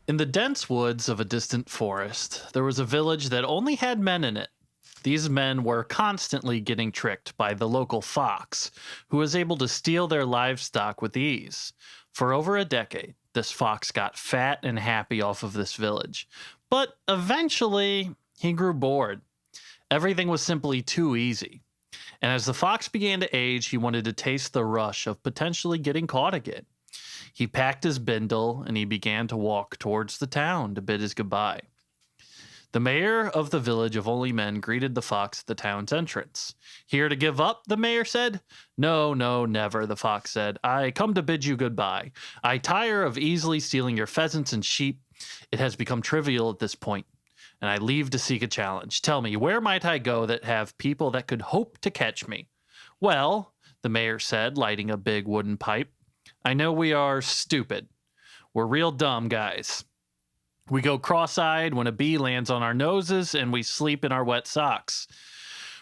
In the dense woods of a distant forest, there was a village that only had men in it. These men were constantly getting tricked by the local fox, who was able to steal their livestock with ease. For over a decade, this fox got fat and happy off of this village. But eventually, he grew bored. Everything was simply too easy. And as the fox began to age, he wanted to taste the rush of potentially getting caught again. He packed his bindle and he began to walk towards the town to bid his goodbye. The mayor of the village of Only Men greeted the fox at the town's entrance. Here to give up, the mayor said. No, no, never, the fox said. I come to bid you goodbye. I tire of easily stealing your pheasants and sheep. It has become trivial at this point, and I leave to seek a challenge. Tell me, where might I go that have people that could hope to catch me? Well, the mayor said, lighting a big wooden pipe, I know we are stupid. We're real dumb guys. We go cross-eyed when a bee lands on our noses, and we sleep in our wet socks.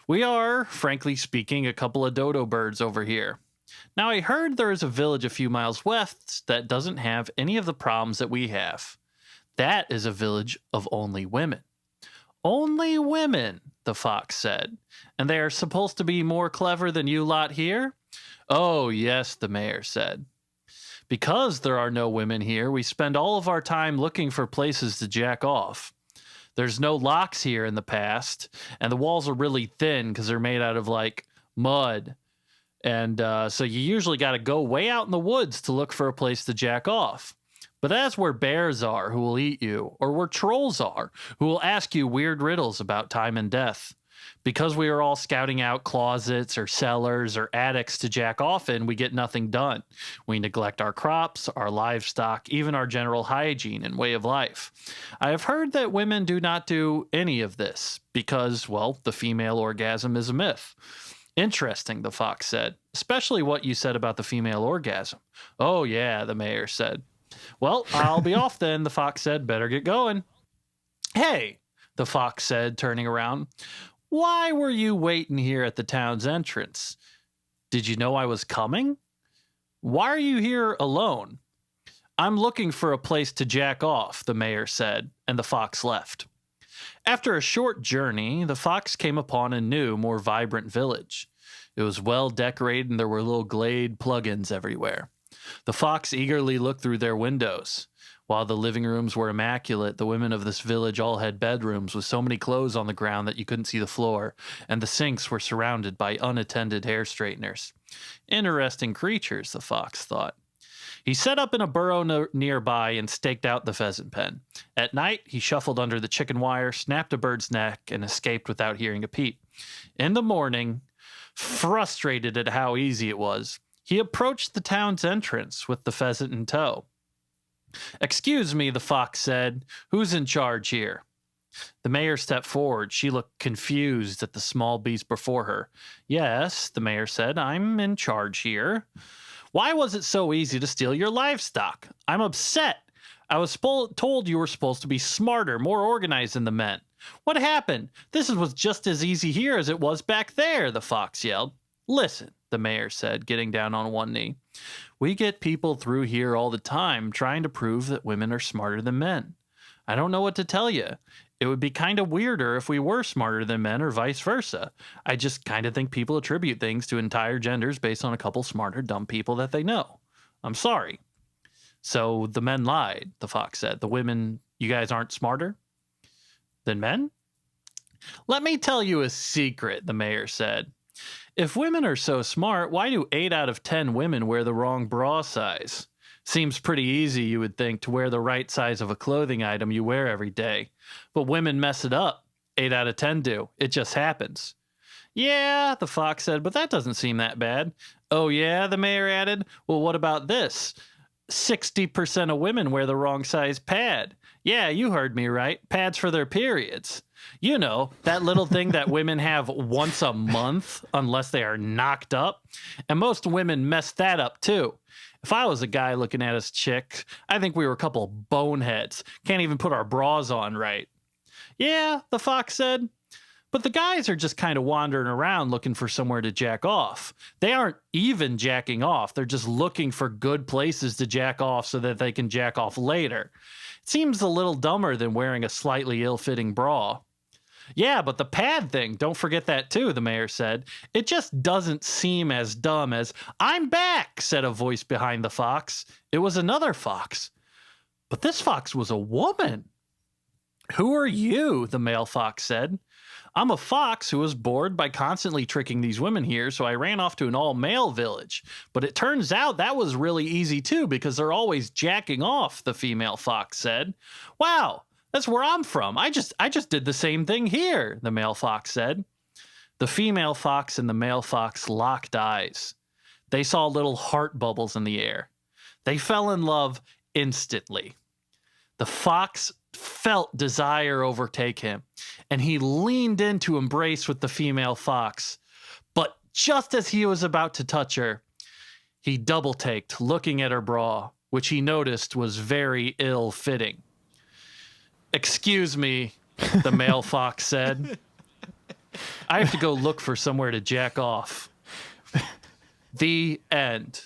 We are, frankly speaking, a couple of dodo birds over here. Now, I heard there is a village a few miles west that doesn't have any of the problems that we have. That is a village of only women. Only women, the fox said. And they are supposed to be more clever than you lot here? Oh, yes, the mayor said. Because there are no women here, we spend all of our time looking for places to jack off. There's no locks here in the past, and the walls are really thin because they're made out of, like, mud. And so you usually got to go way out in the woods to look for a place to jack off. But that's where bears are who will eat you, or where trolls are who will ask you weird riddles about time and death. Because we are all scouting out closets or cellars or attics to jack off in, we get nothing done. We neglect our crops, our livestock, even our general hygiene and way of life. I have heard that women do not do any of this because, well, the female orgasm is a myth. Interesting, the fox said, especially what you said about the female orgasm. Oh, yeah, the mayor said. Well, I'll be off then, the fox said. Better get going. Hey, the fox said, turning around. Why were you waiting here at the town's entrance? Did you know I was coming? Why are you here alone? I'm looking for a place to jack off, the mayor said, and the fox left. After a short journey, the fox came upon a new, more vibrant village. It was well decorated and there were little glade plugins everywhere. The fox eagerly looked through their windows. While the living rooms were immaculate, the women of this village all had bedrooms with so many clothes on the ground that you couldn't see the floor, and the sinks were surrounded by unattended hair straighteners. Interesting creatures, the fox thought. He set up in a burrow nearby and staked out the pheasant pen. At night, he shuffled under the chicken wire, snapped a bird's neck, and escaped without hearing a peep. In the morning, frustrated at how easy it was, he approached the town's entrance with the pheasant in tow. Excuse me, the fox said. Who's in charge here? The mayor stepped forward. She looked confused at the small beast before her. Yes, the mayor said, I'm in charge here. Why was it so easy to steal your livestock? I'm upset. I was told you were supposed to be smarter, more organized than the men. What happened? This was just as easy here as it was back there, the fox yelled. Listen, the mayor said, getting down on one knee. We get people through here all the time trying to prove that women are smarter than men. I don't know what to tell you. It would be kind of weirder if we were smarter than men or vice versa. I just kind of think people attribute things to entire genders based on a couple smarter, dumb people that they know. I'm sorry. So the men lied, the fox said. The women, you guys aren't smarter than men? Let me tell you a secret, the mayor said. If women are so smart, why do 8 out of 10 women wear the wrong bra size? Seems pretty easy, you would think, to wear the right size of a clothing item you wear every day. But women mess it up. 8 out of 10 do. It just happens. Yeah, the fox said, but that doesn't seem that bad. Oh yeah, the mayor added. Well, what about this? 60% of women wear the wrong size pad. Yeah, you heard me right. Pads for their periods. You know, that little thing that women have once a month unless they are knocked up. And most women mess that up too. If I was a guy looking at his chick, I think we were a couple boneheads. Can't even put our bras on right. Yeah, the fox said. But the guys are just kind of wandering around looking for somewhere to jack off. They aren't even jacking off. They're just looking for good places to jack off so that they can jack off later. It seems a little dumber than wearing a slightly ill-fitting bra. Yeah, but the pad thing, don't forget that too, the mayor said. It just doesn't seem as dumb as, I'm back, said a voice behind the fox. It was another fox. But this fox was a woman. Who are you? The male fox said. I'm a fox who was bored by constantly tricking these women here, so I ran off to an all-male village. But it turns out that was really easy too, because they're always jacking off, the female fox said. Wow, that's where I'm from. I just did the same thing here, the male fox said. The female fox and the male fox locked eyes. They saw little heart bubbles in the air. They fell in love instantly. The fox felt desire overtake him, and he leaned in to embrace with the female fox. But just as he was about to touch her, he double-taked, looking at her bra, which he noticed was very ill-fitting. Excuse me, the male fox said. I have to go look for somewhere to jack off. The end.